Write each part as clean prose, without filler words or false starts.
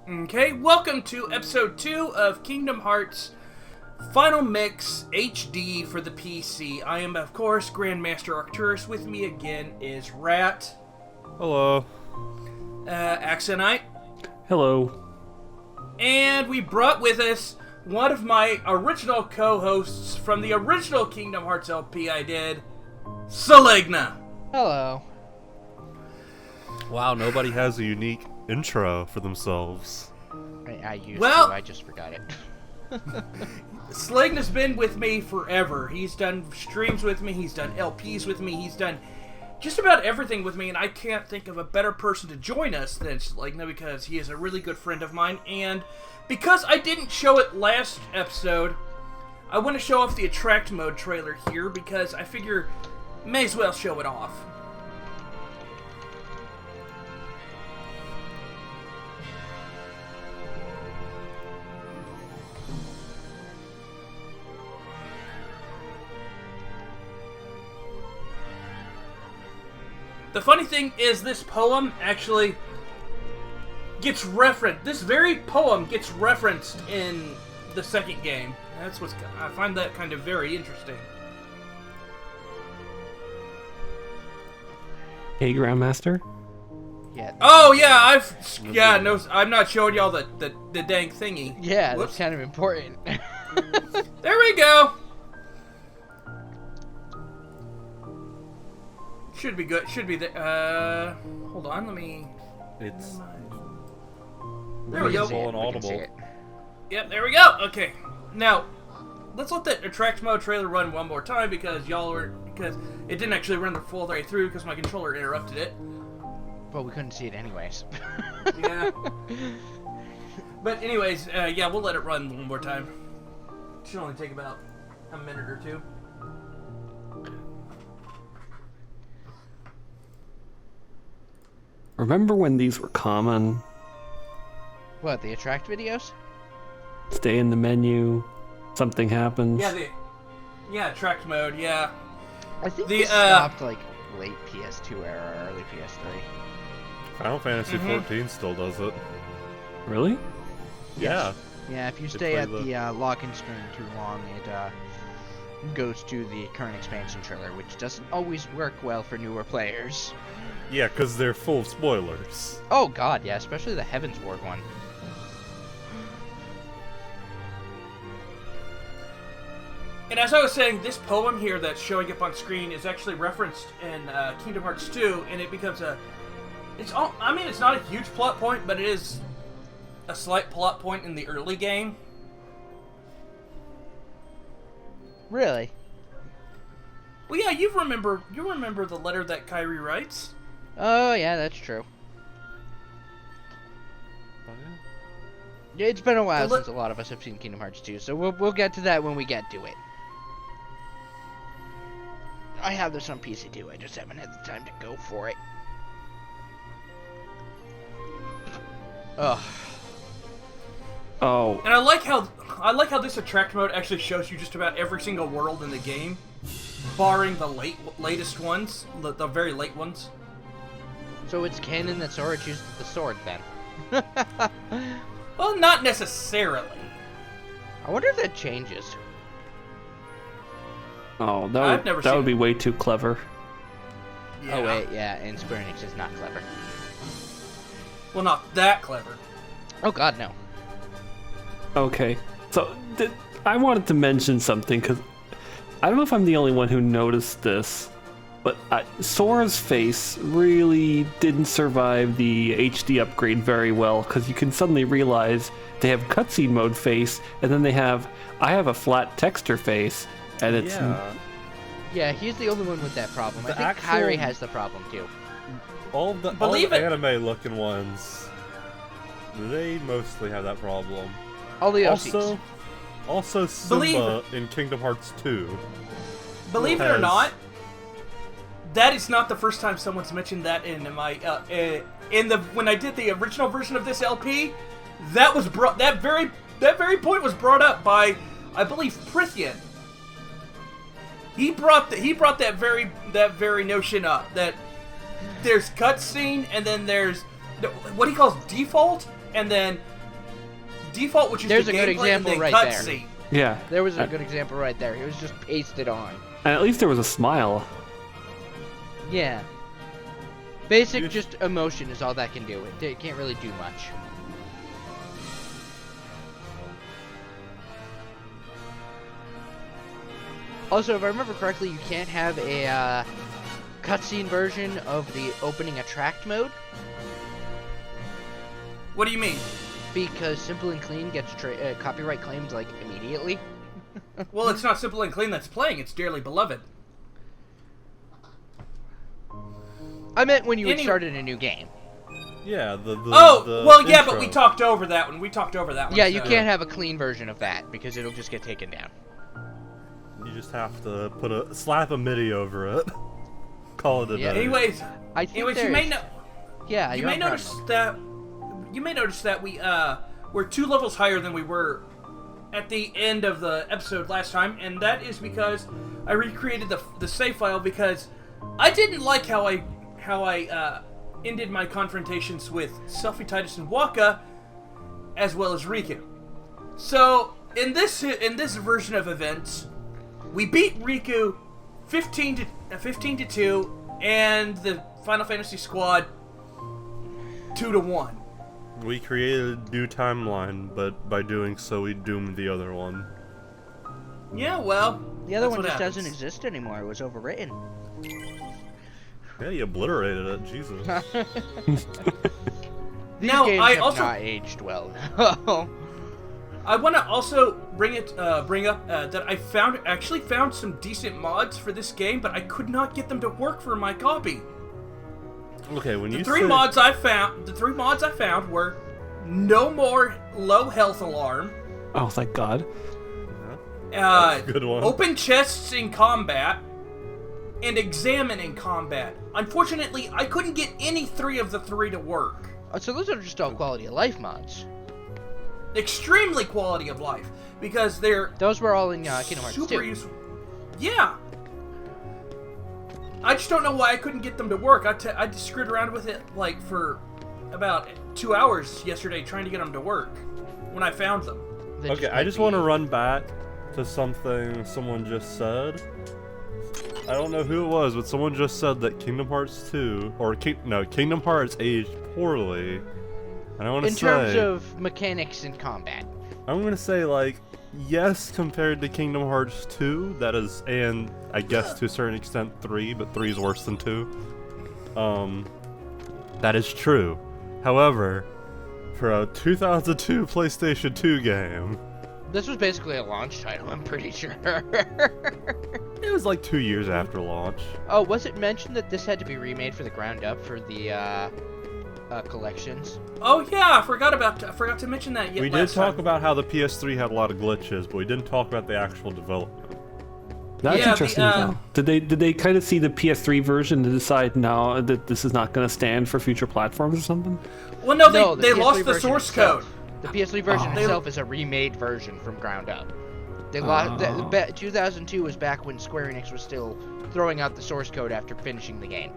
Okay, welcome to episode 2 of Kingdom Hearts Final Mix HD for the PC. I am, of course, Grandmaster Arcturus. With me again is Rat. Hello. Axonite. Hello. And we brought with us one of my original co-hosts from the original Kingdom Hearts LP I did, Seligna. Hello. Wow, nobody has a unique intro for themselves. I used to, I just forgot it. Seligna's been with me forever. He's done streams with me, he's done LPs with me, he's done just about everything with me, and I can't think of a better person to join us than Seligna because he is a really good friend of mine, and because I didn't show it last episode, I want to show off the Attract Mode trailer here because I figure may as well show it off. The funny thing is this poem actually gets referenced. This very poem gets referenced in the second game. That's what's. I find that kind of very interesting. Hey, Grandmaster. Yeah. Oh yeah, no, I'm not showing y'all the dang thingy. Yeah, Whoops. that's kind of important. There we go. Should be good. Should be there. Hold on. Let me. It's There we go. visible and audible. Yep. There we go. Okay. Now, let's let that Attract Mode trailer run one more time because because it didn't actually run the full way through because my controller interrupted it. Well, we couldn't see it anyways. Yeah. But anyways, yeah, we'll let it run one more time. Should only take about a minute or two. Remember when these were common? What, the Attract videos? Stay in the menu, something happens. Yeah, Attract Mode, yeah. I think they stopped like late PS2 era, early PS3. Final Fantasy XIV still does it. Really? Yeah. Yeah, if you stay at the lock-in screen too long, it goes to the current expansion trailer, which doesn't always work well for newer players. Yeah, because they're full of spoilers. Oh god, yeah, especially the Heavensward one. And as I was saying, this poem here that's showing up on screen is actually referenced in Kingdom Hearts 2, and it becomes it's not a huge plot point, but it is a slight plot point in the early game. Really? Well, yeah, you remember the letter that Kairi writes? Oh, yeah, that's true. It's been a while since a lot of us have seen Kingdom Hearts 2, so we'll get to that when we get to it. I have this on PC too, I just haven't had the time to go for it. Ugh. Oh. And I like how this Attract Mode actually shows you just about every single world in the game, barring the latest ones, the very late ones. So it's canon that Sora chooses the sword, then? Well, not necessarily. I wonder if that changes. Oh, I've never that seen would be way too clever. Yeah. Oh wait, yeah, and Square-Enix is not clever. Well, not that clever. Oh god, no. Okay, so I wanted to mention something because I don't know if I'm the only one who noticed this, but Sora's face really didn't survive the HD upgrade very well because you can suddenly realize they have cutscene mode face, and then I have a flat texture face, and it's Yeah, he's the only one with that problem. I think Kairi has the problem too. All the anime-looking ones, they mostly have that problem. All the OCs. Also Simba in Kingdom Hearts 2. Believe it or not, that is not the first time someone's mentioned that in my when I did the original version of this LP. That was that very point was brought up by, I believe, Prithian. He brought that very notion up that there's cutscene and then there's what he calls default, and then default, which is There's the a good gameplay and example then right cutscene. Yeah. There was a good example right there. It was just pasted on. And at least there was a smile. Yeah. Basic just emotion is all that can do. It can't really do much. Also, if I remember correctly, you can't have a cutscene version of the opening attract mode. What do you mean? Because Simple and Clean gets copyright claims, like, immediately. Well, it's not Simple and Clean that's playing, it's Dearly Beloved. I meant when you had started a new game. Yeah, the yeah, intro. but we talked over that one. Yeah, you can't have a clean version of that, because it'll just get taken down. You just have to slap a MIDI over it. Call it a day. Anyways, you may know. Yeah, you may notice that. You may notice that we're 2 levels higher than we were at the end of the episode last time, and that is because I recreated the save file because I didn't like how I ended my confrontations with Selfie Titus and Waka, as well as Riku. So in this version of events, we beat Riku 15 to 2, and the Final Fantasy Squad 2-1. We created a new timeline, but by doing so, we doomed the other one. Yeah, well, the other one just doesn't exist anymore. It was overwritten. Yeah, you obliterated it. Jesus. These now, games I have also not aged well. I want to also bring up that I actually found some decent mods for this game, but I could not get them to work for my copy. Okay, when the three mods I found were No More Low Health Alarm. Oh, thank God. That's a good one. Open Chests in Combat, and Examine in Combat. Unfortunately, I couldn't get any 3 of the 3 to work. So those are just all quality of life mods. Extremely quality of life, because those were all in Kingdom Hearts 2. Useful. Yeah. I just don't know why I couldn't get them to work. I just screwed around with it like for about 2 hours yesterday trying to get them to work when I found them. Okay, I just want to run back to something someone just said. I don't know who it was, but someone just said that Kingdom Hearts 2, Kingdom Hearts aged poorly. And I want to say, in terms of mechanics in combat, I'm going to say, like, yes, compared to Kingdom Hearts 2, that is, and I guess to a certain extent 3, but 3 is worse than 2. That is true. However, for a 2002 PlayStation 2 game, this was basically a launch title, I'm pretty sure. it was like 2 years after launch. Oh, was it mentioned that this had to be remade for the ground up for the collections? Oh yeah, I forgot to mention that. We did talk about how the PS3 had a lot of glitches, but we didn't talk about the actual development. That's interesting. Though. Did they kind of see the PS3 version to decide now that this is not going to stand for future platforms or something? Well, no, they lost the source code. The PS3 version itself is a remade version from ground up. They lost. 2002 was back when Square-Enix was still throwing out the source code after finishing the game.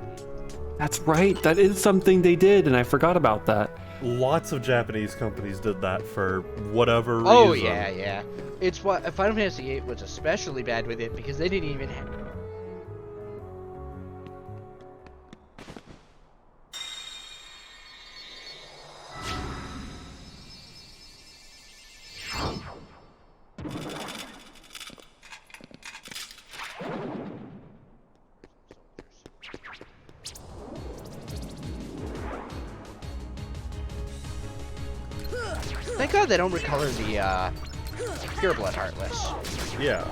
That's right. That is something they did, and I forgot about that. Lots of Japanese companies did that for whatever reason. Oh yeah. It's what Final Fantasy VIII was especially bad with it because they didn't even have. Thank God they don't recolor the Pure Blood Heartless. Yeah.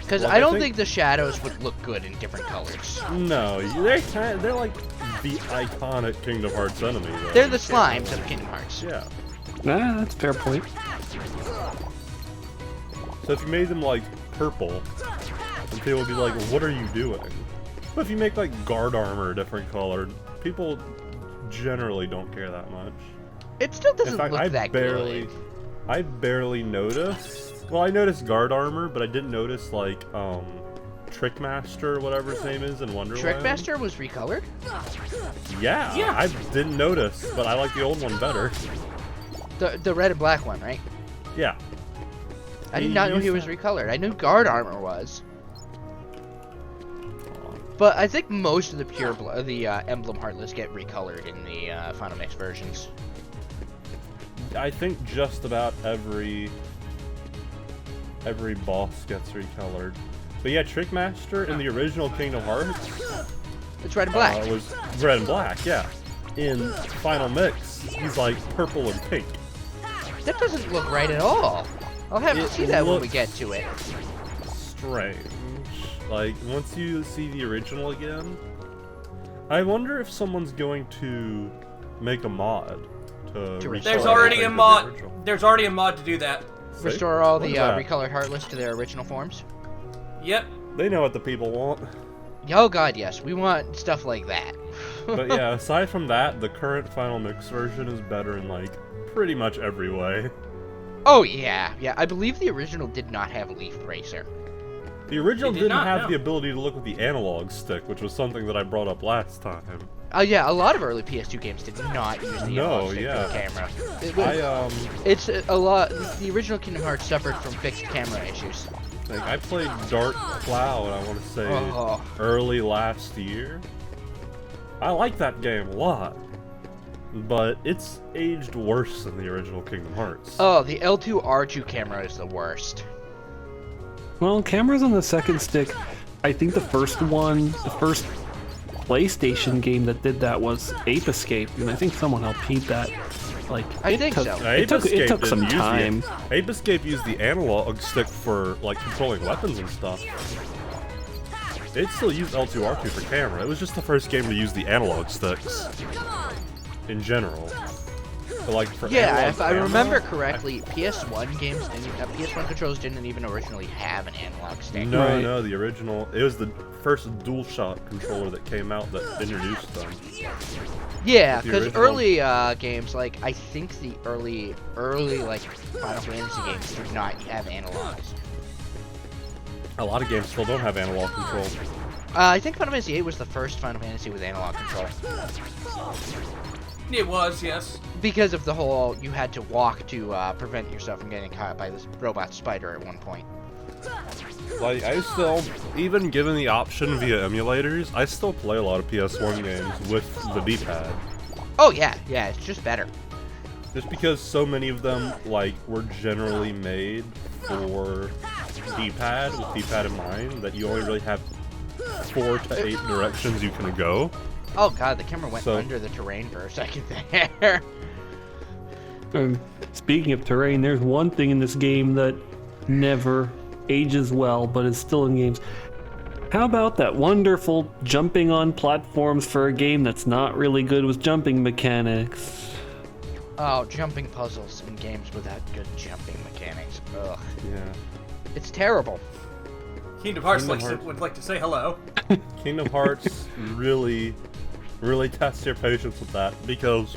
Because I don't think the shadows would look good in different colors. No, they're like the iconic Kingdom Hearts enemy, though. They're the slimes of Kingdom Hearts. Yeah. Nah, that's a fair point. So if you made them like purple, then people would be like, what are you doing? But if you make like guard armor a different color, people generally don't care that much. It still doesn't look that good. I barely noticed. Well, I noticed guard armor, but I didn't notice like Trickmaster, whatever his name is, in Wonderland. Trickmaster was recolored? Yeah, Yeah. I didn't notice, but I like the old one better. The red and black one, right? Yeah. I did not know he was recolored. I knew guard armor was. But I think most of the Emblem Heartless get recolored in the Final Mix versions. I think just about every boss gets recolored. But yeah, Trickmaster in the original Kingdom Hearts It's red and black. was red and black, yeah. In Final Mix, he's like purple and pink. That doesn't look right at all. I'll have to It see that when we looks- get to it. Strange. Like, once you see the original again, I wonder if someone's going to make a mod to To restore There's Sorry, already a everything to the mod. original. There's already a mod to do that. See? Restore all Look the at that. recolored Heartless to their original forms. Yep. They know what the people want. Oh god, yes. We want stuff like that. But yeah, aside from that, the current Final Mix version is better in, like, pretty much every way. Oh yeah, yeah. I believe the original did not have a leaf bracer. The original It did didn't not, have no. the ability to look with the analog stick, which was something that I brought up last time. Oh yeah, a lot of early PS2 games did not use the No, analog stick yeah. for the camera. It was, it's a lot. The original Kingdom Hearts suffered from fixed camera issues. Like, I played Dark Cloud, I want to say, Oh. early last year. I like that game a lot, but it's aged worse than the original Kingdom Hearts. Oh, the L2 R2 camera is the worst. Well, cameras on the second stick, I think the first PlayStation game that did that was Ape Escape, and I think someone helped heat that. Like, I it think took, so. It took didn't some use time. Ape Escape used the analog stick for, like, controlling weapons and stuff. It still used L2R2 for camera. It was just the first game to use the analog sticks. In general. But, like, for Yeah, analog if I camera, remember correctly, PS1 games didn't. PS1 controls didn't even originally have an analog stick. No, Right. no, the original. It was the first DualShock controller that came out that introduced them. Yeah, The because original- early games, like I think the early like Final Fantasy games did not have analogs. A lot of games still don't have analog control. I think Final Fantasy VIII was the first Final Fantasy with analog control It was, yes. because of the whole you had to walk to prevent yourself from getting caught by this robot spider at one point. Like, I still, even given the option via emulators, I still play a lot of PS1 games with the D-pad. Oh yeah, yeah, it's just better. Just because so many of them, like, were generally made for D-pad, with D-pad in mind, that you only really have 4 to 8 directions you can go. Oh god, the camera went So- under the terrain for a second there. Speaking of terrain, there's one thing in this game that never ages well, but is still in games. How about that wonderful jumping on platforms for a game that's not really good with jumping mechanics? Oh, jumping puzzles in games without good jumping mechanics. Ugh, Yeah. it's terrible. Kingdom Hearts, Kingdom Hearts. would like to say hello. Kingdom Hearts really tests your patience with that, because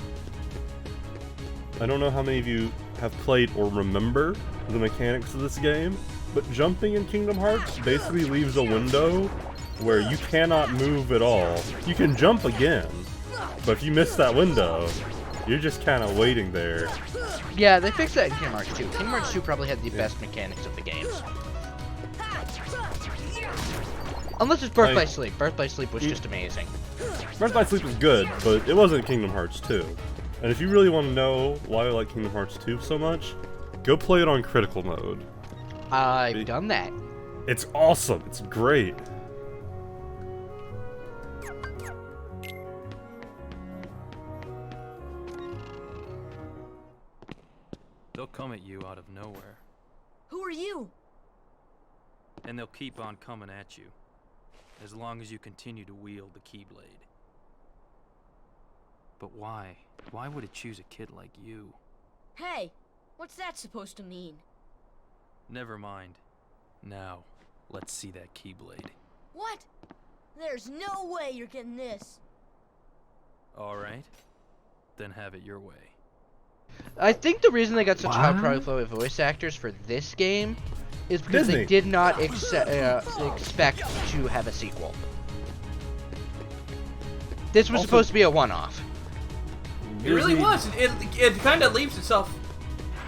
I don't know how many of you have played or remember the mechanics of this game, but jumping in Kingdom Hearts basically leaves a window where you cannot move at all. You can jump again, but if you miss that window, you're just kind of waiting there. Yeah, they fixed that in Kingdom Hearts 2. Kingdom Hearts 2 probably had the best mechanics of the games. Unless it's Birth by Like- Sleep. Birth by Sleep was just amazing. Birth by Sleep was good, but it wasn't Kingdom Hearts 2. And if you really want to know why I like Kingdom Hearts 2 so much, go play it on critical mode. I've done that. It's awesome. It's great. They'll come at you out of nowhere, Who are you? and they'll keep on coming at you, as long as you continue to wield the Keyblade. But why? Why would it choose a kid like you? Hey, what's that supposed to mean? Never mind. Now, let's see that Keyblade. What? There's no way you're getting this. Alright, then have it your way. I think the reason they got such high What? profile voice actors for this game is because Disney. they did not expect to have a sequel. This was Also- supposed to be a one-off. It really Disney- was. It kind of leaves itself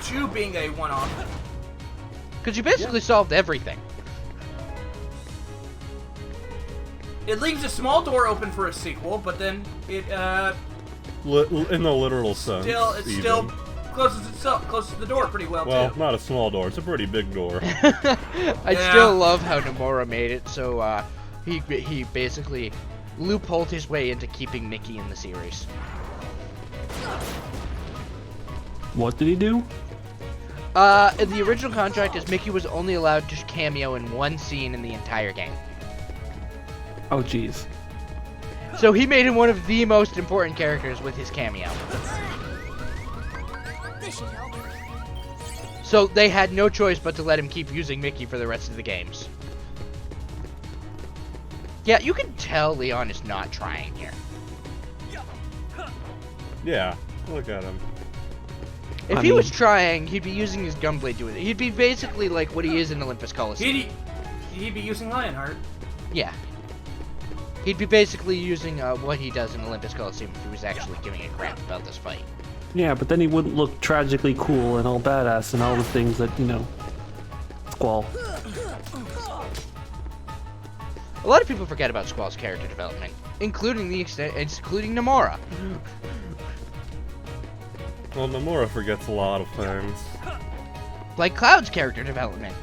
to being a one-off. Because you basically solved everything. It leaves a small door open for a sequel, but then it in the literal sense. still closes the door pretty well, Well, too. not a small door. It's a pretty big door. I Yeah. still love how Nomura made it, so he basically loopholed his way into keeping Mickey in the series. What did he do? In the original contract, is Mickey was only allowed to cameo in one scene in the entire game. Oh, jeez. So he made him one of the most important characters with his cameo. This should help. So they had no choice but to let him keep using Mickey for the rest of the games. Yeah, you can tell Leon is not trying here. Yeah, look at him. If I he mean- was trying, he'd be using his gunblade to it. He'd be basically like what he is in Olympus Coliseum. He'd be using Lionheart. Yeah. He'd be basically using what he does in Olympus Coliseum if he was actually giving a crap about this fight. Yeah, but then he wouldn't look tragically cool and all badass and all the things that, Squall. A lot of people forget about Squall's character development, including Nomura. Well, Nomura forgets a lot of things. Like Cloud's character development.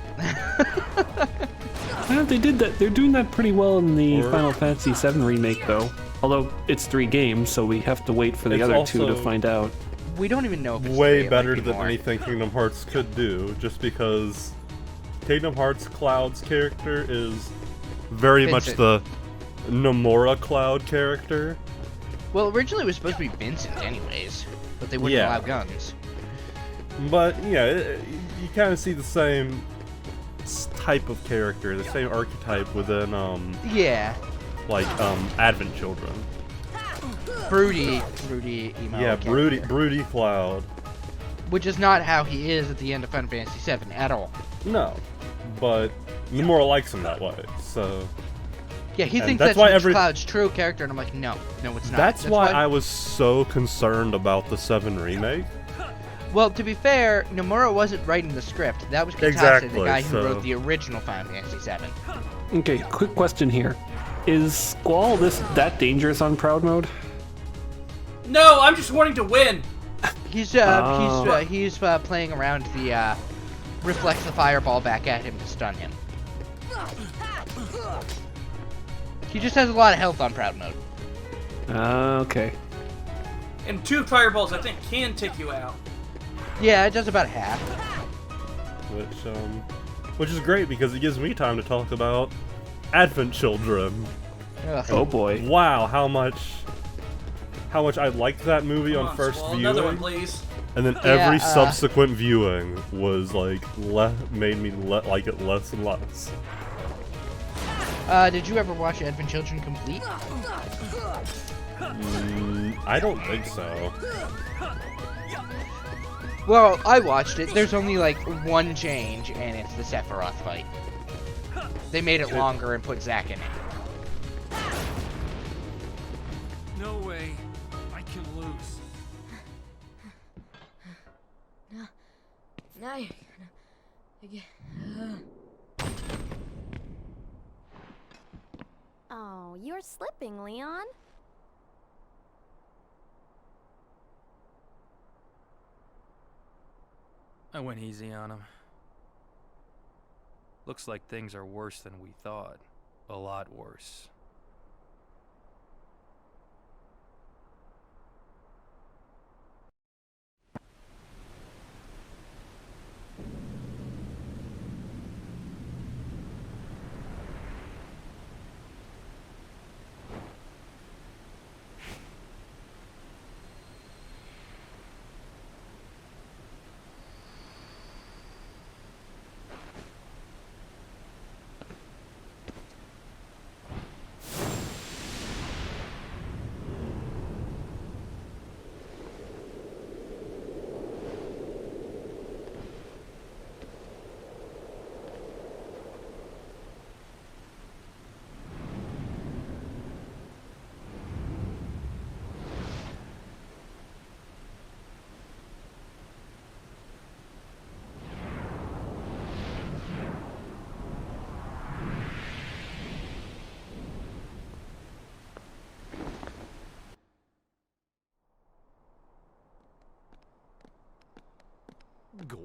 Yeah, they did that. They're doing that pretty well in the Or- Final Fantasy VII remake, though. Although it's 3 games, so we have to wait for the It's other 2 to also- find out. We don't even know if it's Way three, it better might be than more. anything Kingdom Hearts could do, just because Kingdom Hearts Cloud's character is very much Vincent. the Nomura Cloud character. Well, originally it was supposed to be Vincent anyways, but they wouldn't Yeah. allow guns. But yeah, you kind of see the same type of character, the same archetype within Yeah. Advent Children. Broody emo Yeah, character. broody Cloud. Which is not how he is at the end of Final Fantasy VII at all. No, but Nomura likes him that way. So Yeah, he And thinks that's that's, why Cloud's true character, and I'm like, no, it's not. that's why I was so concerned about the 7 remake. Well, to be fair, Nomura wasn't writing the script. That was Kitase, the Exactly, guy who so- wrote the original Final Fantasy VII. Okay, quick question here. Is Squall that dangerous on Proud Mode? No, I'm just wanting to win. He's Oh. playing around the reflects the fireball back at him to stun him. He just has a lot of health on Proud Mode. Okay. And 2 fireballs, I think, can take you out. Yeah, it does about half. Which is great because it gives me time to talk about Advent Children. Ugh. Oh boy. Wow, how much I liked that movie Come on first Squall, another one, viewing, please. and then Yeah, every subsequent viewing was like made me like it less and less. Did you ever watch Advent Children complete? I don't think so. Well, I watched it. There's only like one change, and it's the Sephiroth fight. They made it longer and put Zack in it. No way. I can lose. Now you're gonna get. Oh, you're slipping, Leon. I went easy on him. Looks like things are worse than we thought. A lot worse.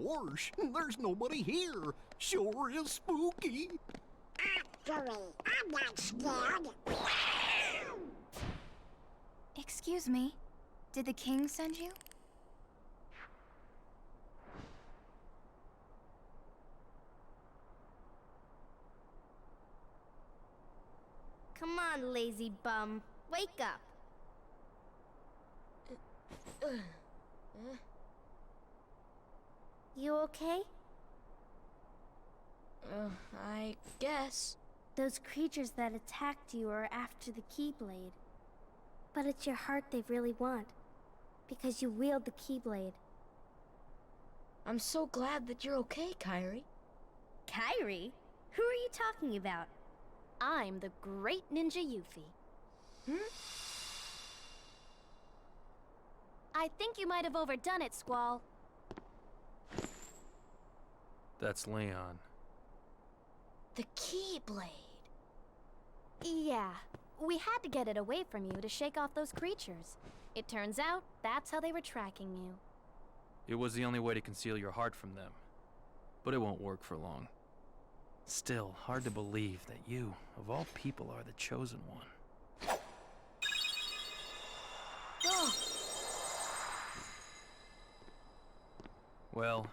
Gosh, there's nobody here. Sure is spooky. Actually, I'm not scared. Excuse me, did the king send you? Come on, lazy bum. Wake up. You okay? I guess. Those creatures that attacked you are after the Keyblade. But it's your heart they really want. Because you wield the Keyblade. I'm so glad that you're okay, Kyrie. Kyrie? Who are you talking about? I'm the great ninja Yuffie. I think you might have overdone it, Squall. That's Leon. The Keyblade. Yeah, we had to get it away from you to shake off those creatures. It turns out that's how they were tracking you. It was the only way to conceal your heart from them. But it won't work for long. Still, hard to believe that you, of all people, are the chosen one. Well,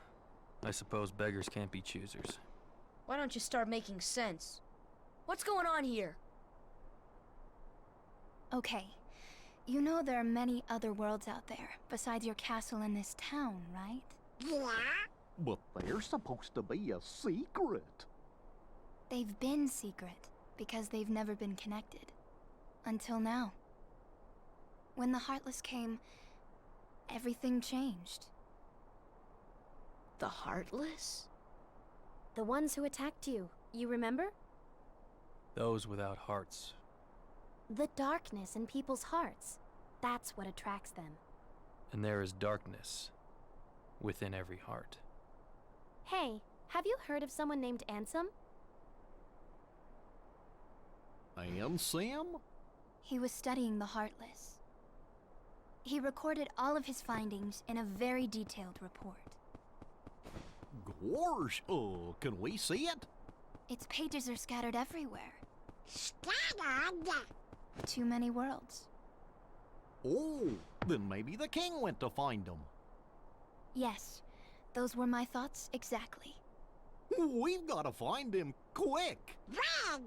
I suppose beggars can't be choosers. Why don't you start making sense? What's going on here? Okay, you know there are many other worlds out there, besides your castle in this town, right? Yeah? But they're supposed to be a secret. They've been secret, because they've never been connected. Until now. When the Heartless came, everything changed. The Heartless? The ones who attacked you, you remember? Those without hearts. The darkness in people's hearts. That's what attracts them. And there is darkness within every heart. Hey, have you heard of someone named Ansem? And Sam? He was studying the Heartless. He recorded all of his findings in a very detailed report. Gosh, can we see it? Its pages are scattered everywhere. Scattered? Too many worlds. Oh, then maybe the king went to find them. Yes, those were my thoughts exactly. We've got to find him quick. Red!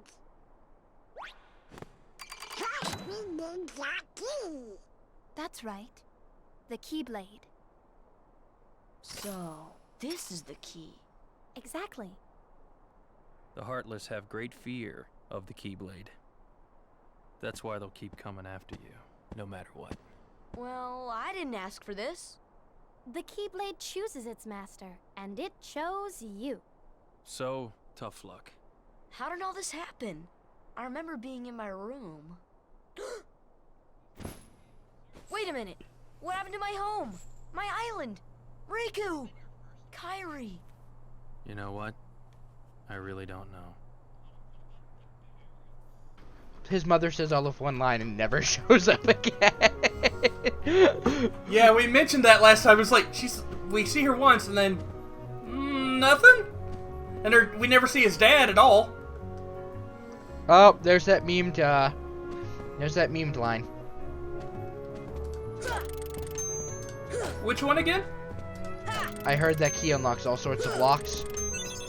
First we need that key. That's right. The Keyblade. So, this is the key. Exactly. The Heartless have great fear of the Keyblade. That's why they'll keep coming after you, no matter what. Well, I didn't ask for this. The Keyblade chooses its master, and it chose you. So, tough luck. How did all this happen? I remember being in my room. Wait a minute. What happened to my home? My island? Riku! Kyrie! You know what? I really don't know. His mother says all of one line and never shows up again. Yeah, we mentioned that last time. It's like we see her once and then nothing, and we never see his dad at all. Oh, there's that memed. There's that memed line. Which one again? I heard that key unlocks all sorts of locks.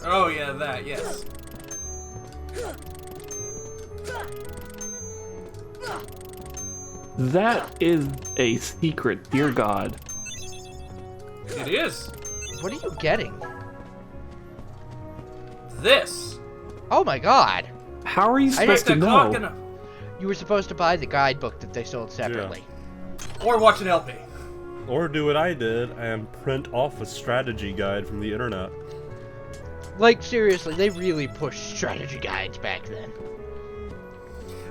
Oh yeah, that yes. That is a secret, dear God. It is. What are you getting? This. Oh my god! How are you I supposed to That clock know? and You were supposed to buy the guidebook that they sold separately. or watch an LP. Or do what I did and print off a strategy guide from the internet. Like, seriously, they really pushed strategy guides back then.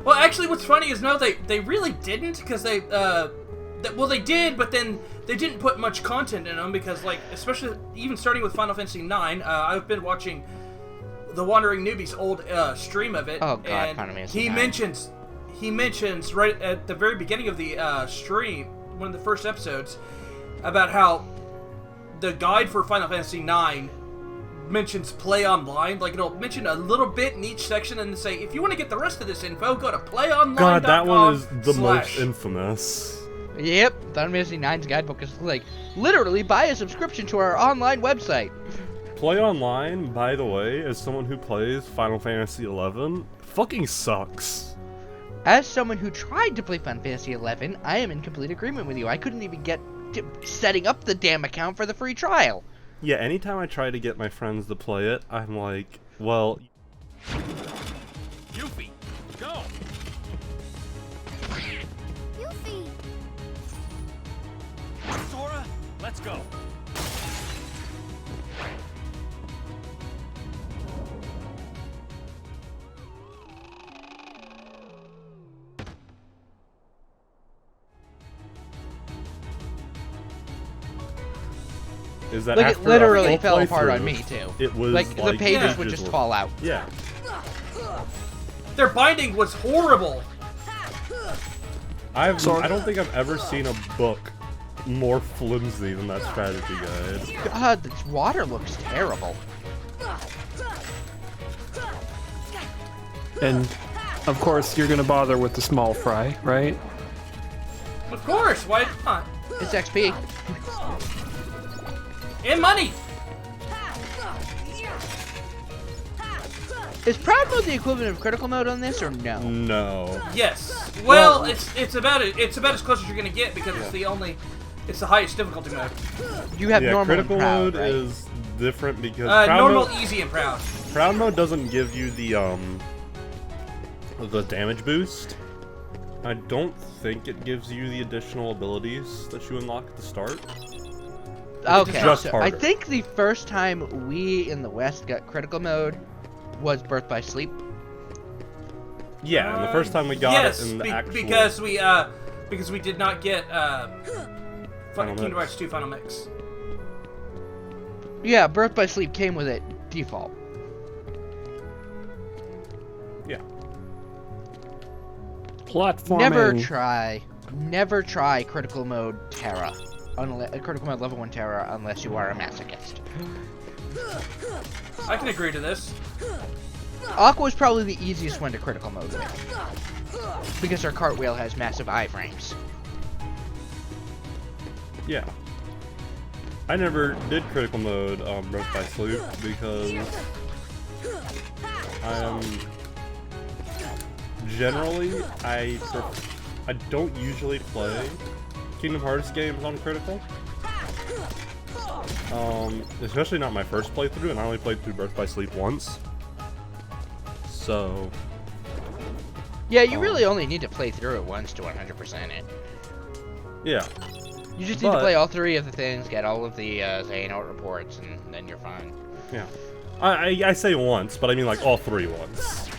Well, actually, what's funny is no, they really didn't, because they they did, but then they didn't put much content in them because, like, especially even starting with Final Fantasy IX, I've been watching the Wandering Newbie's old stream of it. Oh, God, and Final Fantasy he IX. mentions right at the very beginning of the stream, one of the first episodes, about how the guide for Final Fantasy IX mentions play online. Like, it'll mention a little bit in each section and say, if you want to get the rest of this info, go to playonline.com. God, that one is the most infamous. Yep, Final Fantasy IX's guidebook is like, literally buy a subscription to our online website. Play online, by the way, as someone who plays Final Fantasy XI, fucking sucks. As someone who tried to play Final Fantasy XI, I am in complete agreement with you. I couldn't even get to setting up the damn account for the free trial. Yeah, anytime I try to get my friends to play it, I'm like, well... Yuffie, go! Yuffie! Sora, let's go! Is that Like, after it literally a full fell apart on playthrough, me, too. It was like the pages would pages just were- fall out. Yeah. Their binding was horrible. I don't think I've ever seen a book more flimsy than that strategy guide. God, this water looks terrible. And of course, you're gonna bother with the small fry, right? Of course, why not? It's XP. And money. Is Proud Mode the equivalent of Critical Mode on this, or no? No. Yes. Well, it's about as close as you're gonna get because it's the highest difficulty mode. You have normal critical and Proud, mode right? is different because Proud normal, mode, easy, and proud. Proud mode doesn't give you the damage boost. I don't think it gives you the additional abilities that you unlock at the start. Okay, just so harder. I think the first time we in the West got Critical Mode was Birth by Sleep. Yeah, and the first time we got it in the actual... because we did not get Final Kingdom Mix. Hearts 2 Final Mix. Yeah, Birth by Sleep came with it default. Yeah. Platforming. Never try Critical Mode Terra. Critical Mode Level 1 Terra unless you are a masochist. I can agree to this. Aqua is probably the easiest one to Critical Mode with. Because her cartwheel has massive iframes. Yeah. I never did critical mode Birth by Sleep because generally I don't usually play Kingdom Hearts games on critical. Especially not my first playthrough, and I only played through Birth by Sleep once. So Yeah, you really only need to play through it once to 100% it. yeah. You just need to play all three of the things, get all of the Xehanort reports, and then you're fine. Yeah. I say once, but I mean like all three once.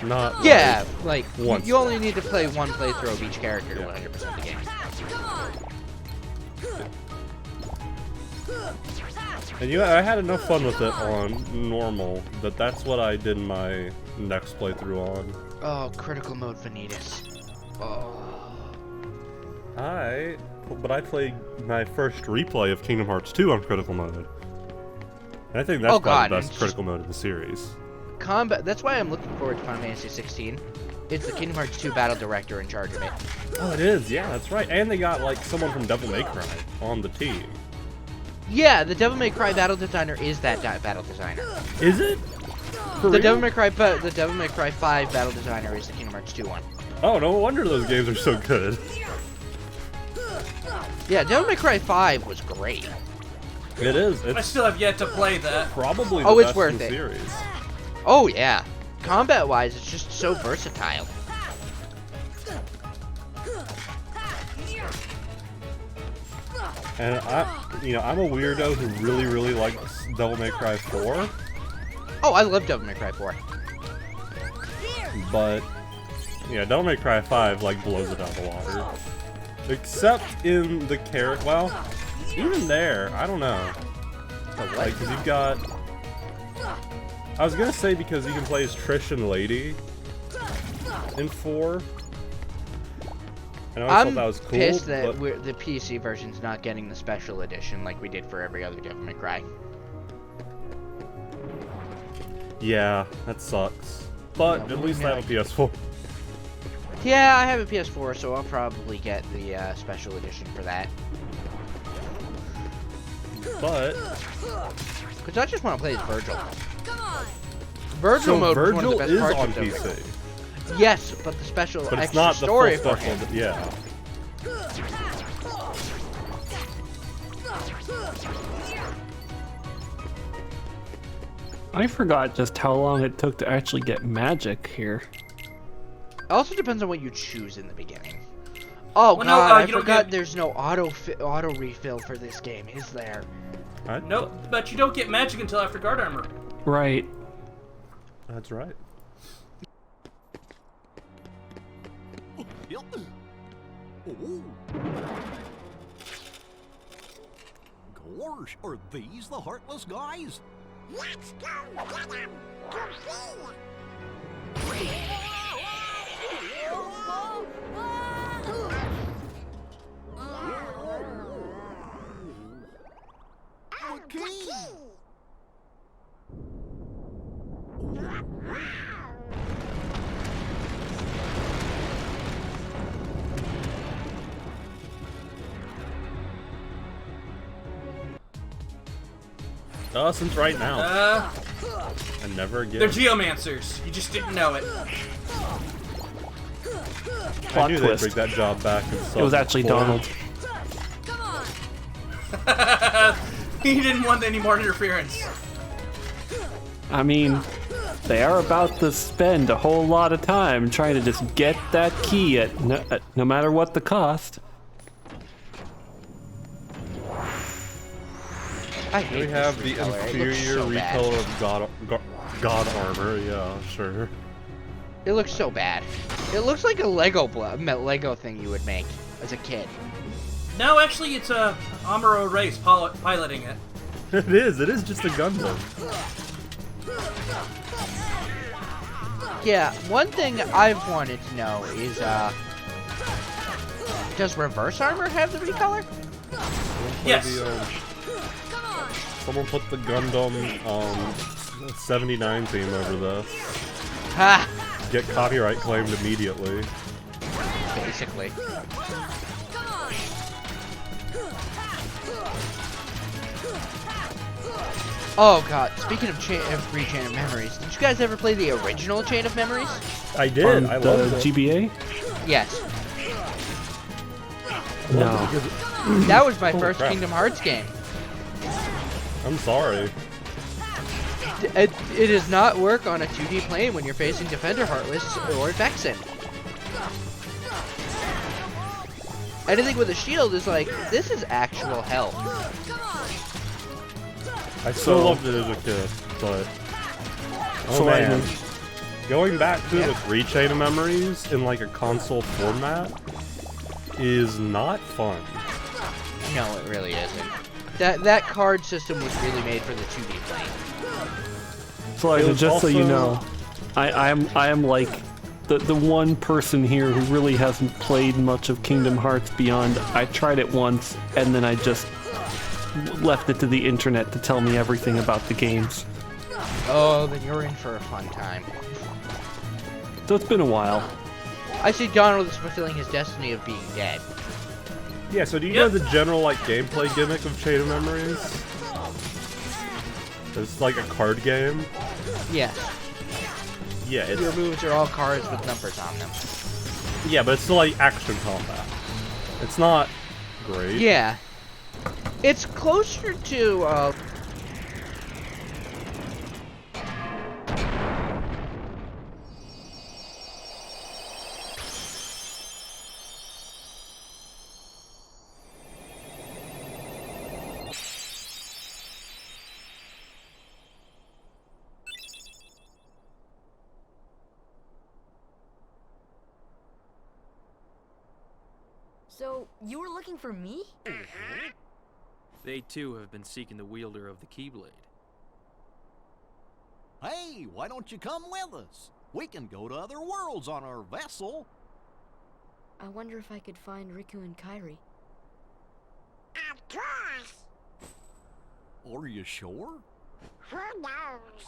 Not Yeah, like once. you only need to play one playthrough of each character to 100% the game. And I had enough fun with it on normal that that's what I did my next playthrough on. Oh, Critical Mode Vanitas. Oh. But I played my first replay of Kingdom Hearts 2 on critical mode. And I think that's probably the best critical mode in the series. Combat. That's why I'm looking forward to Final Fantasy 16. It's the Kingdom Hearts 2 battle director in charge of it. Oh, it is. Yeah, that's right. And they got like someone from Devil May Cry on the team. Yeah, the Devil May Cry battle designer is that battle designer. Is it? The Devil May Cry 5 battle designer is the Kingdom Hearts 2 one. Oh, no wonder those games are so good. Yeah, Devil May Cry 5 was great. It is. I still have yet to play that. Probably the it's best worth in the it. series. Oh yeah, combat-wise, it's just so versatile. And I'm a weirdo who really likes Devil May Cry 4. Oh, I love Devil May Cry 4. But yeah, Devil May Cry 5 like blows it out of the water. Except in the character. Well, even there, I don't know. Like, cause you've got. I was gonna say because you can play as Trish and Lady in 4. And And I I'm thought that was cool. pissed that but... the PC version's not getting the special edition like we did for every other Devil May Cry. Yeah, that sucks. But Yeah, at least I have a PS4. Yeah, I have a PS4, so I'll probably get the special edition for that. But Because I just want to play as Virgil. Virgil mode was one of the best is parts on of Devil May Cry. PC. Yes, but the special But it's extra not the story full for special. him. Yeah. I forgot just how long it took to actually get magic here. It also depends on what you choose in the beginning. Oh Well, god, no, I you don't forgot get- there's no auto refill for this game, is there? Nope, but you don't get magic until after guard armor. Right. That's right. Yep. Oh. Gosh, are these the Heartless guys? Let's go get them to The key! Since right now. And never again. They're geomancers. You just didn't know it. I Plot knew twist. they'd bring that job back. It was actually Donald. He didn't want any more interference. I mean, they are about to spend a whole lot of time trying to just get that key at no matter what the cost. I hate We this have the recolor. It looks inferior so bad. recolor of God armor. Yeah, sure. It looks so bad. It looks like a Lego thing you would make as a kid. No, actually, it's a Amuro Race piloting it. It is just a Gundam. Yeah, one thing I've wanted to know is, does reverse armor have the recolor? Yes. Someone put the Gundam 79 theme over this. Ha! Get copyright claimed immediately. Basically. Oh god, speaking of free Chain of Memories, did you guys ever play the original Chain of Memories? I did. On I the loved it. GBA? Yes. No. That was my first crap. Kingdom Hearts game. I'm sorry. It does not work on a 2D plane when you're facing Defender Heartless or Vexen. Anything with a shield is like, this is actual hell. I still loved it as a kid, but oh So I man, know. going back to the free Chain of Memories in like a console format is not fun. No, it really isn't. That card system was really made for the 2D plane. So like, It was just so you also- know, I am like the one person here who really hasn't played much of Kingdom Hearts beyond. I tried it once and then I just left it to the internet to tell me everything about the games. Oh, then you're in for a fun time. So it's been a while. I see Donald is fulfilling his destiny of being dead. Yeah, so do you know the general like gameplay gimmick of Chain of Memories? It's like a card game. Yes. Yeah, Your it's moves are all cards with numbers on them. yeah, but it's still like action combat. It's not great. Yeah. It's closer to, So, you were looking for me? They too have been seeking the wielder of the Keyblade. Hey, why don't you come with us? We can go to other worlds on our vessel. I wonder if I could find Riku and Kairi. Of course. Are you sure? Who knows?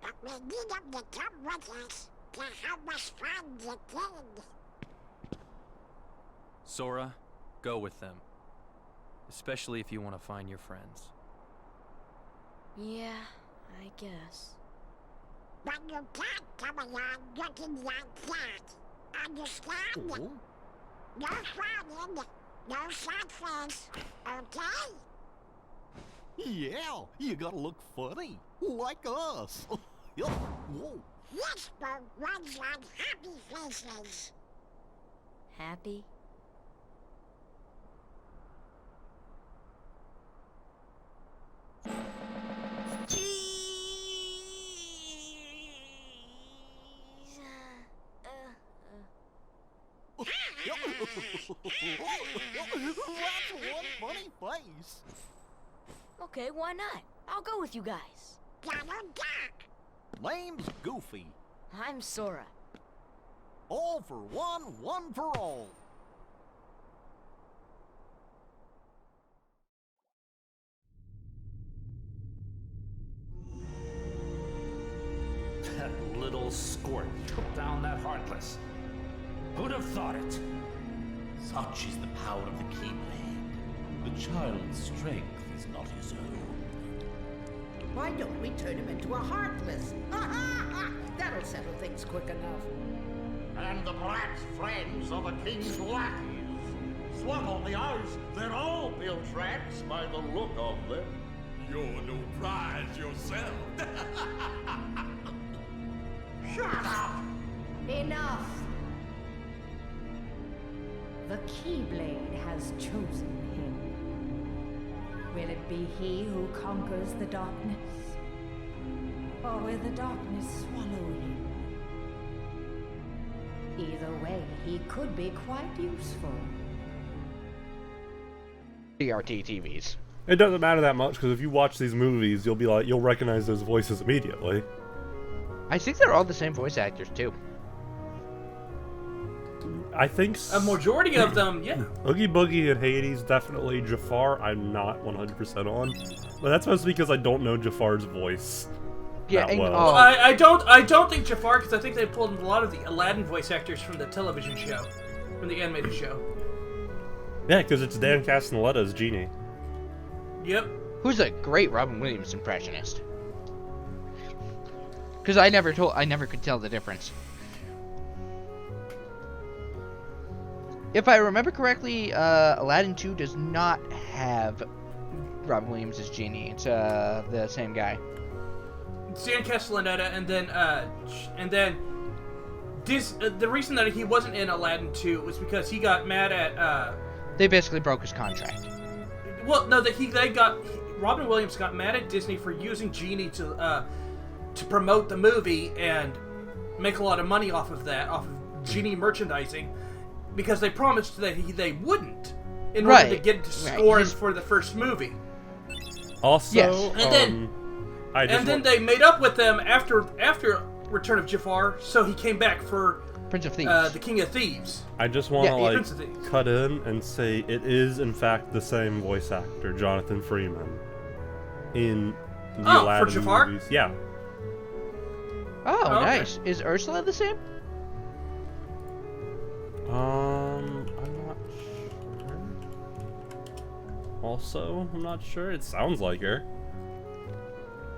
But we need them to come with us to help us find the king. Sora, go with them. Especially if you want to find your friends. Yeah, I guess. But you can't come along looking like that. Understand? Oh? No frowning, no sad face, okay? Yeah, you gotta look funny, like us. Yup. Whoa. This boat runs on happy faces. Happy? That's one funny face. Okay, why not? I'll go with you guys. Donald Duck. Name's Goofy. I'm Sora. All for one, one for all. That little squirt took down that Heartless. Who'd have thought it? Such is the power of the Keyblade. The child's strength is not his own. Why don't we turn him into a Heartless? That'll settle things quick enough. And the brat's friends are the king's lackeys. Swung on the ice, they're all built rats by the look of them. You're no prize yourself. Shut up! Enough! The Keyblade has chosen him. Will it be he who conquers the darkness? Or will the darkness swallow him? Either way, he could be quite useful. CRT TVs. It doesn't matter that much because if you watch these movies, you'll recognize those voices immediately. I think they're all the same voice actors too. I think a majority of them, yeah. Oogie Boogie and Hades, definitely. Jafar, I'm not 100% on, but that's mostly because I don't know Jafar's voice. Yeah, that well. Well, I don't think Jafar, because I think they pulled a lot of the Aladdin voice actors from the television show, from the animated show. Yeah, because it's Dan Castellaneta as Genie. Yep. Who's a great Robin Williams impressionist. Because I never could tell the difference. If I remember correctly, Aladdin 2 does not have Robin Williams as Genie. It's the same guy. It's Dan Castellaneta, and then the reason that he wasn't in Aladdin 2 was because he got mad at. They basically broke his contract. Well, no, Robin Williams got mad at Disney for using Genie to promote the movie and make a lot of money off of Genie merchandising, because they promised that they wouldn't in order to get scores for the first movie. Also, yes. And then they made up with them after Return of Jafar, so he came back for Prince of Thieves. The King of Thieves. I just want to cut in and say it is in fact the same voice actor, Jonathan Freeman, in the Aladdin for Jafar? movies. Yeah. Oh, nice. Is Ursula the same? I'm not sure. Also, I'm not sure. It sounds like her.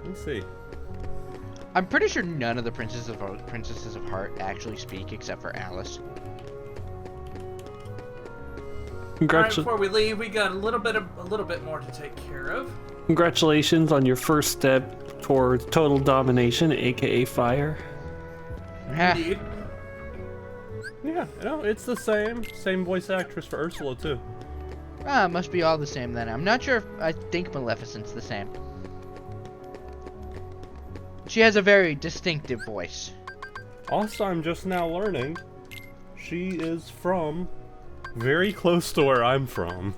Let's see. I'm pretty sure none of the princesses of Heart actually speak except for Alice. Alright, before we leave, we got a little bit more to take care of. Congratulations on your first step towards total domination, aka fire. Indeed. Yeah, no, it's the same voice actress for Ursula too. Ah, must be all the same then. I'm not sure if I think Maleficent's the same. She has a very distinctive voice. Also, I'm just now learning she is from very close to where I'm from.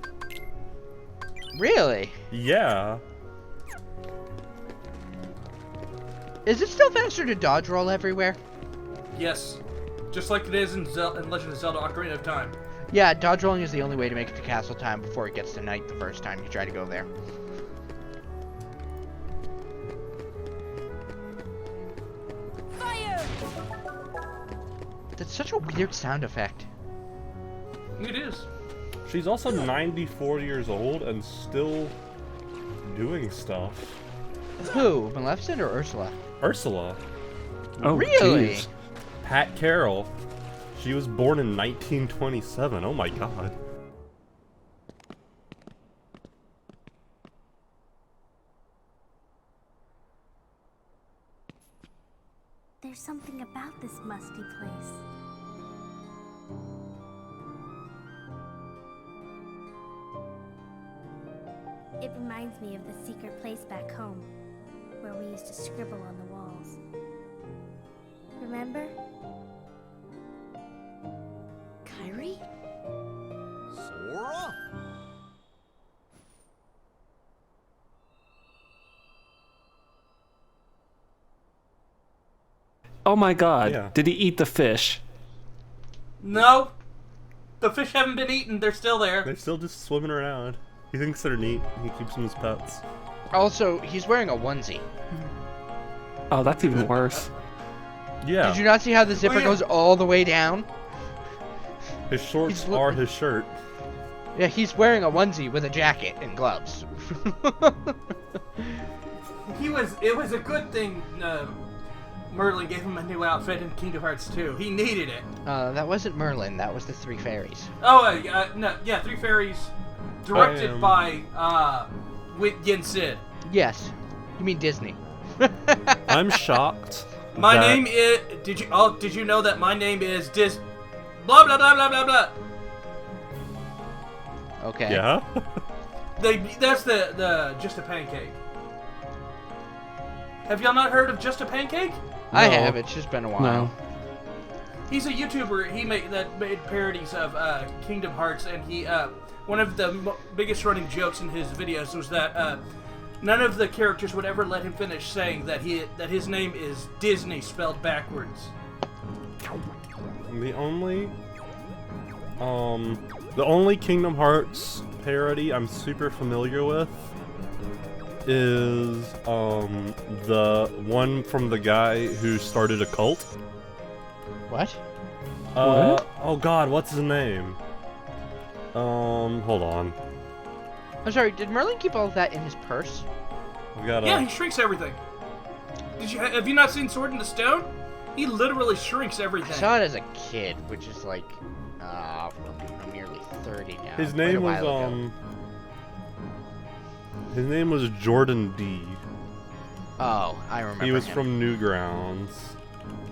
Really? Yeah. Is it still faster to dodge roll everywhere? Yes. Just like it is in Legend of Zelda Ocarina of Time. Yeah, dodge rolling is the only way to make it to Castle Time before it gets to night the first time you try to go there. Fire! That's such a weird sound effect. It is. She's also 94 years old and still doing stuff. Who? Maleficent or Ursula? Ursula. Oh, really? geez. Pat Carroll. She was born in 1927. Oh my god. There's something about this musty place. It reminds me of the secret place back home, where we used to scribble on the walls. Remember? Kairi? Sora? Oh my god, Yeah. did he eat the fish? No. The fish haven't been eaten. They're still there. They're still just swimming around. He thinks they're neat. He keeps them as pets. Also, he's wearing a onesie. Oh, that's even worse. Yeah. Did you not see how the zipper goes all the way down? His shorts are his shirt. Yeah, he's wearing a onesie with a jacket and gloves. It was a good thing Merlin gave him a new outfit in Kingdom Hearts 2. He needed it. That wasn't Merlin, that was the Three Fairies. Oh, no, yeah, Three Fairies, directed by Yin Sid. Yes. You mean Disney. I'm shocked. My name is. Did you know that my name is blah blah blah blah blah blah. Okay. Yeah. That's the Just a Pancake. Have y'all not heard of Just a Pancake? I have. It's just been a while. No. He's a YouTuber. He made parodies of Kingdom Hearts, and he one of the biggest running jokes in his videos was that none of the characters would ever let him finish saying that his name is Disney spelled backwards. The only Kingdom Hearts parody I'm super familiar with is the one from the guy who started a cult. What? What? Oh god, what's his name? Hold on. I'm sorry, did Merlin keep all of that in his purse? We gotta... Yeah, he shrinks everything. Have you not seen Sword in the Stone? He literally shrinks everything. I saw it as a kid, which is like, I'm nearly 30 now. His Quite a name while was ago. his name was Jordan D. Oh, I remember He was him. from Newgrounds.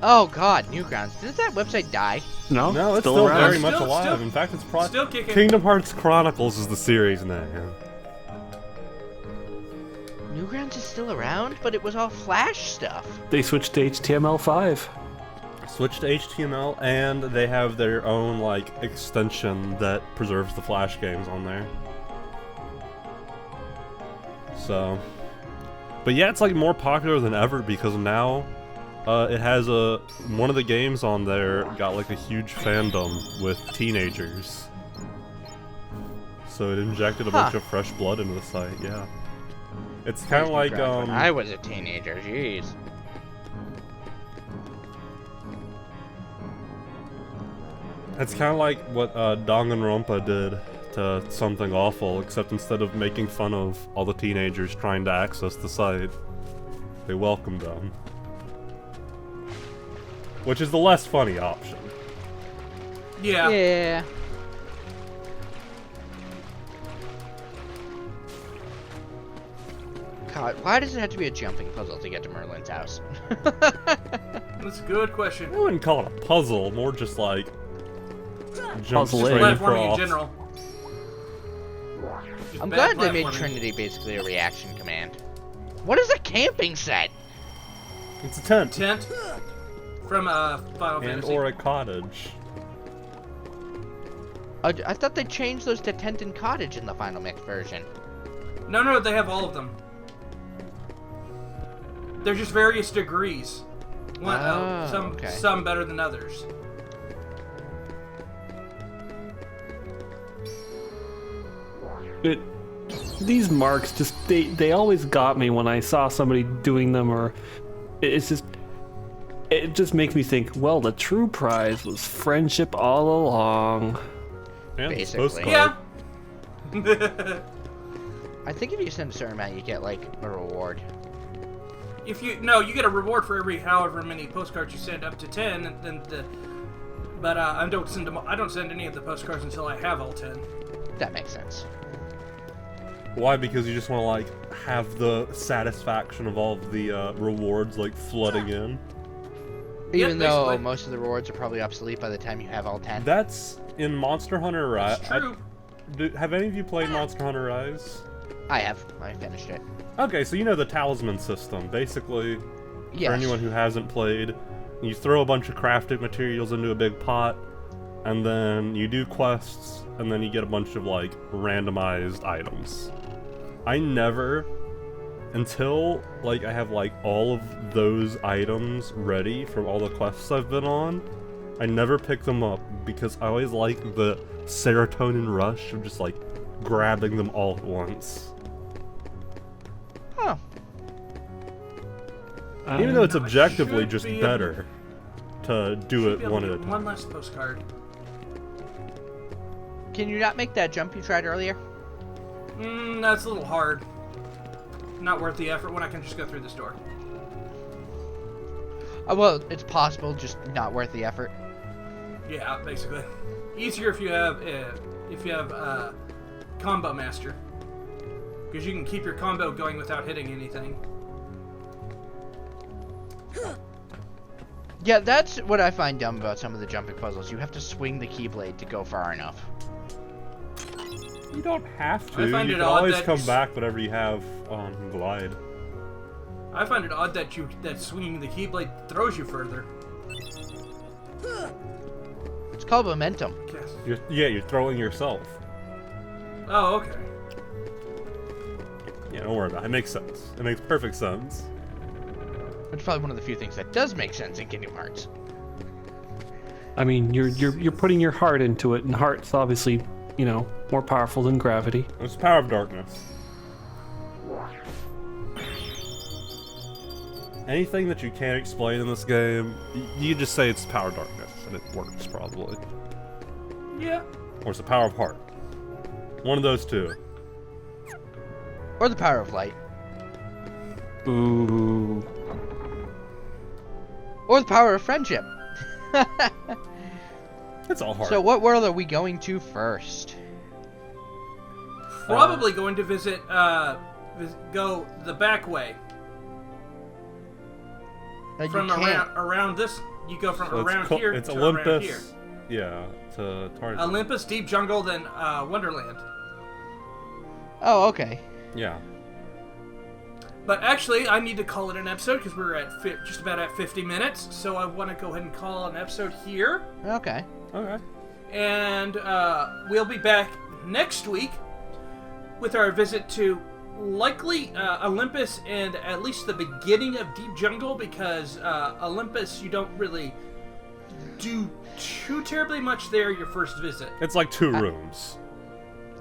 Oh god, Newgrounds. Didn't that website die? No, No, it's still still around. very much alive. In fact, it's probably still kicking. Kingdom Hearts Chronicles is the series name. Newgrounds is still around, but it was all Flash stuff. They switched to HTML5. Switched to HTML, and they have their own like extension that preserves the Flash games on there. So, but yeah, it's like more popular than ever because now it has one of the games on there got like a huge fandom with teenagers. So it injected a bunch of fresh blood into the site. Yeah, it's kind of like when I was a teenager. Jeez. It's kind of like what Danganronpa did to Something Awful, except instead of making fun of all the teenagers trying to access the site, they welcomed them. Which is the less funny option. Yeah. Yeah. God, why does it have to be a jumping puzzle to get to Merlin's house? That's a good question. I wouldn't call it a puzzle, more just like jump Puzzle straight Platforming across. in general. I'm bad glad they made platforming. Trinity basically a reaction command. What is a camping set? It's a tent. Tent from Final And Fantasy. or a cottage. I thought they changed those to tent and cottage in the Final Mix version. No, they have all of them. They're just various degrees. One, Oh, some okay. some better than others. These marks just they always got me when I saw somebody doing them, or it just makes me think, well, the true prize was friendship all along. Yeah, basically. Yeah. I think if you send a certain amount, you get like a reward. You get a reward for every however many postcards you send, up to 10, and then but I don't send any of the postcards until I have all 10. That makes sense. Why? Because you just want to like have the satisfaction of all of the rewards like flooding in. Even though most of the rewards are probably obsolete by the time you have all 10. That's in Monster Hunter Rise. That's true. Have any of you played Monster Hunter Rise? I have. I finished it. Okay, so you know the talisman system. Basically, yes. For anyone who hasn't played, you throw a bunch of crafting materials into a big pot, and then you do quests, and then you get a bunch of like randomized items. I never, until like I have like all of those items ready from all the quests I've been on, I never pick them up because I always like the serotonin rush of just like grabbing them all at once. Huh. Even though it's objectively just better to do it one at a time. One last postcard. Can you not make that jump you tried earlier? That's a little hard. Not worth the effort when I can just go through this door. Well, it's possible, just not worth the effort. Yeah, basically. Easier if you have combo master, because you can keep your combo going without hitting anything. Yeah, that's what I find dumb about some of the jumping puzzles. You have to swing the keyblade to go far enough. You don't have to. I find you it can odd always that come back whenever you have glide. I find it odd that swinging the keyblade throws you further. It's called momentum. You're throwing yourself. Oh, okay. Yeah, don't worry about it. It makes sense. It makes perfect sense. It's probably one of the few things that does make sense in Kingdom Hearts. I mean, you're putting your heart into it, and heart's obviously, more powerful than gravity. It's the power of darkness. Anything that you can't explain in this game, you just say it's the power of darkness, and it works probably. Yeah. Or it's the power of heart. One of those two. Or the power of light. Ooh. Or the power of friendship. It's all hard. So what world are we going to first? Probably going to visit, go the back way. From around this, you go from around here it's to Olympus, around here. Yeah, to Tarzan. Olympus, Deep Jungle, then Wonderland. Oh, okay. Yeah. But actually, I need to call it an episode because we're at just about at 50 minutes. So I want to go ahead and call an episode here. Okay. Okay. And we'll be back next week with our visit to likely Olympus and at least the beginning of Deep Jungle, because Olympus you don't really do too terribly much there your first visit. It's like 2 rooms.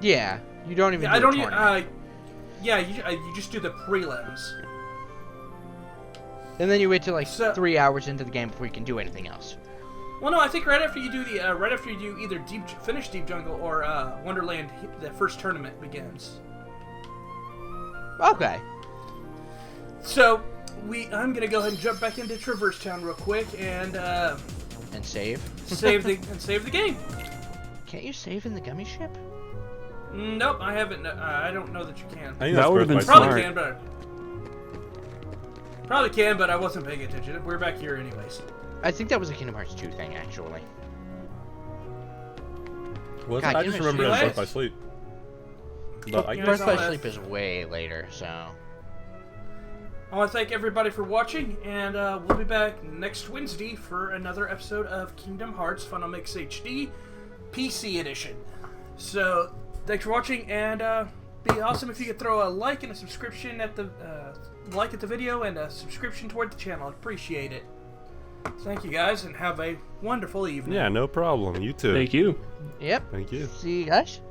Yeah, you don't even. Yeah, you just do the prelims. And then you wait till like 3 hours into the game before you can do anything else. Well, no, I think right after you do either finish Deep Jungle or Wonderland, the first tournament begins. Okay. So I'm gonna go ahead and jump back into Traverse Town real quick and save. save the game. Can't you save in the gummy ship? Nope, I haven't. I don't know that you can. I think that would have been probably smart. Probably can, but I wasn't paying attention. We're back here anyways. I think that was a Kingdom Hearts 2 thing, actually. Was God, it? I just remember it as Birth by Sleep. But I Birth by that. Sleep is way later, so... I want to thank everybody for watching, and we'll be back next Wednesday for another episode of Kingdom Hearts Funnel Mix HD PC Edition. So, thanks for watching, and be awesome if you could throw a like and a subscription at the video and a subscription toward the channel. I'd appreciate it. Thank you guys, and have a wonderful evening. Yeah, no problem. You too. Thank you. Yep. Thank you. See you guys.